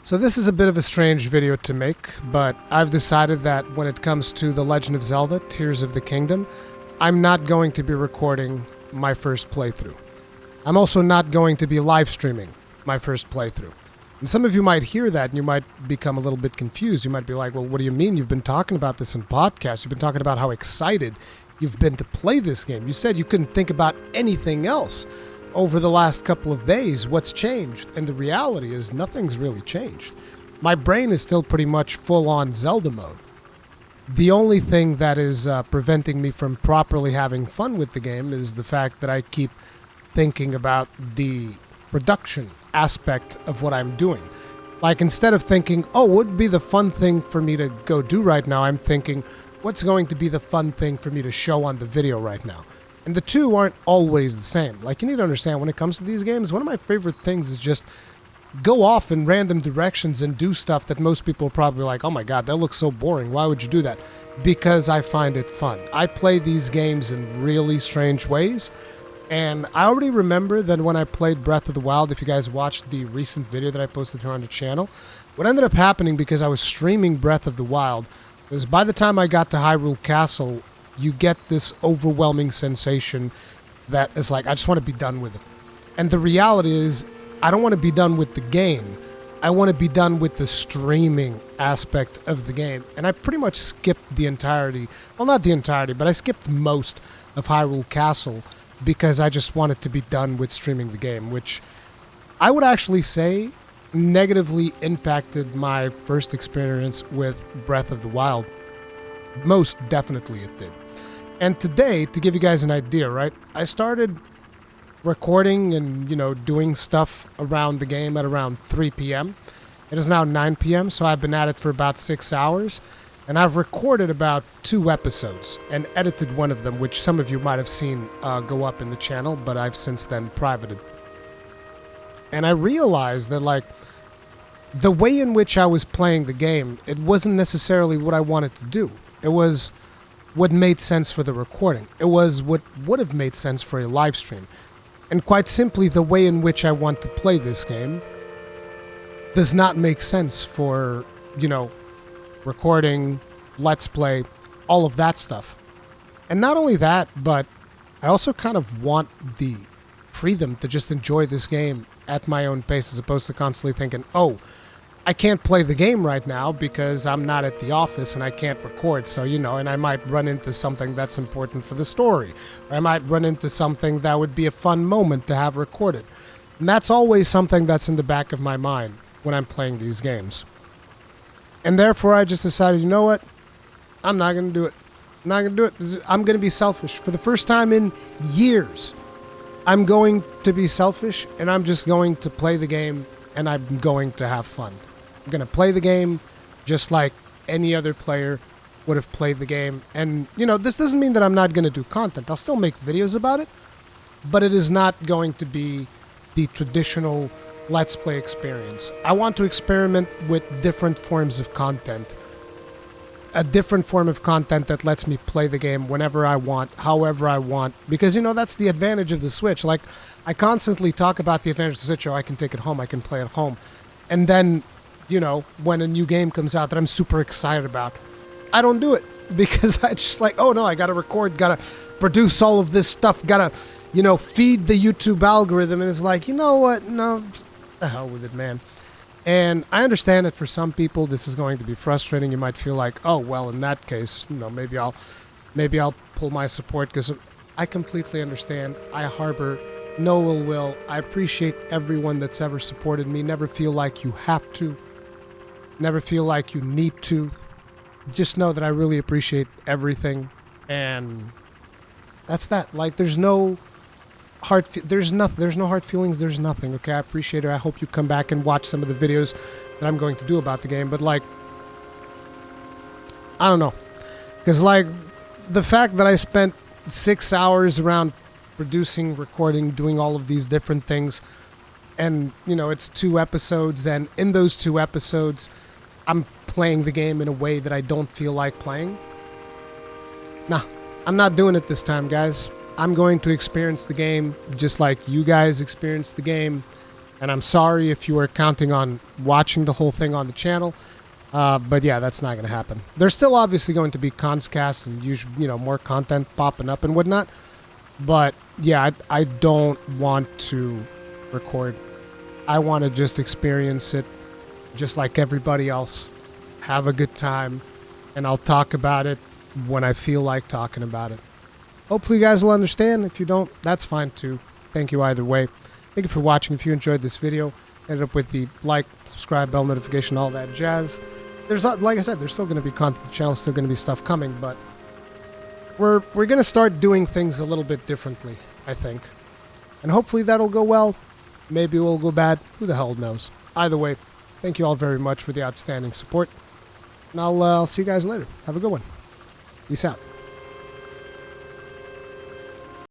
So this is a bit of a strange video to make, but I've decided that when it comes to The Legend of Zelda, Tears of the Kingdom, I'm not going to be recording my first playthrough. I'm also not going to be live streaming my first playthrough. And some of you might hear that and you might become a little bit confused. You might be like, well, what do you mean? You've been talking about this in podcasts. You've been talking about how excited you've been to play this game. You said you couldn't think about anything else over the last couple of days. What's changed? And the reality is nothing's really changed. My brain is still pretty much full-on Zelda mode. The only thing that is preventing me from properly having fun with the game is the fact that I keep thinking about the production aspect of what I'm doing. Like, instead of thinking, oh, what would be the fun thing for me to go do right now, I'm thinking, what's going to be the fun thing for me to show on the video right now? And the two aren't always the same. Like, you need to understand, when it comes to these games, one of my favorite things is just go off in random directions and do stuff that most people are probably like, oh my god, that looks so boring, why would you do that? Because I find it fun. I play these games in really strange ways, and I already remember that when I played Breath of the Wild, if you guys watched the recent video that I posted here on the channel, what ended up happening, because I was streaming Breath of the Wild, was by the time I got to Hyrule Castle, you get this overwhelming sensation that is like, I just want to be done with it. And the reality is, I don't want to be done with the game. I want to be done with the streaming aspect of the game. And I pretty much skipped the entirety, well, not the entirety, but I skipped most of Hyrule Castle because I just wanted to be done with streaming the game, which I would actually say negatively impacted my first experience with Breath of the Wild. Most definitely it did. And today, to give you guys an idea, right, I started recording and, doing stuff around the game at around 3 p.m. It is now 9 p.m., so I've been at it for about 6 hours, and I've recorded about 2 episodes and edited one of them, which some of you might have seen go up in the channel, but I've since then privated. And I realized that, like, the way in which I was playing the game, it wasn't necessarily what I wanted to do. It was what made sense for the recording. It was what would have made sense for a live stream. And quite simply, the way in which I want to play this game does not make sense for, recording, let's play, all of that stuff. And not only that, but I also kind of want the freedom to just enjoy this game at my own pace, as opposed to constantly thinking, oh, I can't play the game right now because I'm not at the office and I can't record, so, and I might run into something that's important for the story, or I might run into something that would be a fun moment to have recorded. And that's always something that's in the back of my mind when I'm playing these games. And therefore, I just decided, you know what? I'm not going to do it. I'm not going to do it. I'm going to be selfish. For the first time in years, I'm going to be selfish, and I'm just going to play the game, and I'm going to have fun. I'm going to play the game just like any other player would have played the game. And, this doesn't mean that I'm not going to do content. I'll still make videos about it, but it is not going to be the traditional Let's Play experience. I want to experiment with different forms of content. A different form of content that lets me play the game whenever I want, however I want. Because, that's the advantage of the Switch. Like, I constantly talk about the advantage of the Switch. Oh, I can take it home, I can play at home. And then, when a new game comes out that I'm super excited about, I don't do it. Because I just like, oh no, I gotta record, gotta produce all of this stuff, gotta, feed the YouTube algorithm. And it's like, you know what? No, the hell with it, man. And I understand that for some people this is going to be frustrating. You might feel like, oh, well, in that case, maybe I'll pull my support, because I completely understand. I harbor no ill will. I appreciate everyone that's ever supported me. Never feel like you have to. Never feel like you need to. Just know that I really appreciate everything, and that's that. Like, there's no hard feelings, there's nothing, okay? I appreciate it. I hope you come back and watch some of the videos that I'm going to do about the game, but, like, I don't know. Because, like, the fact that I spent 6 hours around producing, recording, doing all of these different things, and, it's 2 episodes, and in those 2 episodes, I'm playing the game in a way that I don't feel like playing. Nah, I'm not doing it this time, guys. I'm going to experience the game just like you guys experience the game. And I'm sorry if you were counting on watching the whole thing on the channel. But yeah, that's not going to happen. There's still obviously going to be conscasts and more content popping up and whatnot. But yeah, I don't want to record. I want to just experience it just like everybody else. Have a good time. And I'll talk about it when I feel like talking about it. Hopefully you guys will understand. If you don't, that's fine too. Thank you either way. Thank you for watching. If you enjoyed this video, end up with the like, subscribe, bell notification, all that jazz. There's, like I said, there's still going to be content. The channel's still going to be stuff coming, but we're going to start doing things a little bit differently, I think. And hopefully that'll go well. Maybe it will go bad. Who the hell knows? Either way, thank you all very much for the outstanding support. And I'll see you guys later. Have a good one. Peace out.